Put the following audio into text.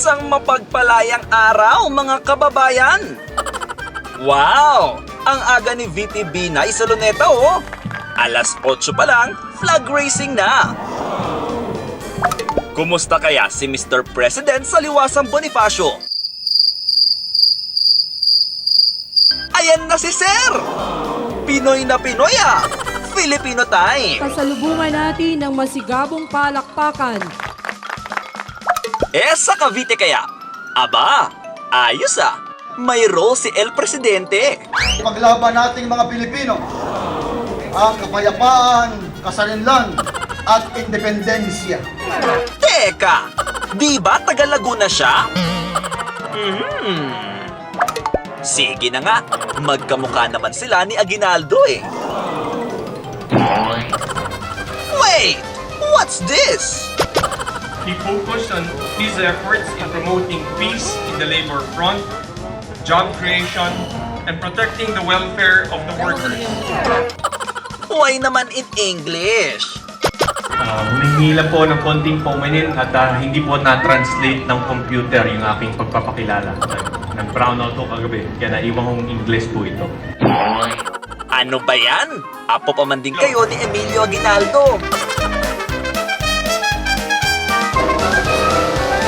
Isang mapagpalayang araw, mga kababayan! Wow! Ang aga ni VP Binay sa Luneta, oh! Alas 8 pa lang, flag racing na! Kumusta kaya si Mr. President sa liwasang Bonifacio? Ayan na si Sir! Pinoy na Pinoy ah! Filipino time! Pasalubungan natin ng masigabong palakpakan. Sa Cavite kaya? Aba, ayos ah! May role si El Presidente! Paglaban nating mga Pilipino ang kapayapaan, kasarinlan at independensya. Teka! Di ba taga Laguna siya? Sige na nga, magkamukha naman sila ni Aguinaldo eh. Wait! What's this? He focused on his efforts in promoting peace in the labor front, job creation, and protecting the welfare of the workers. Why naman in English? Humingi lang po ng konting paumanin at hindi po na-translate ng computer yung aking pagpapakilala. Nag-brown out ko kagabi, kaya naiwan kong English po ito. Ano ba yan? Apo pa man din kayo ni Emilio Aguinaldo.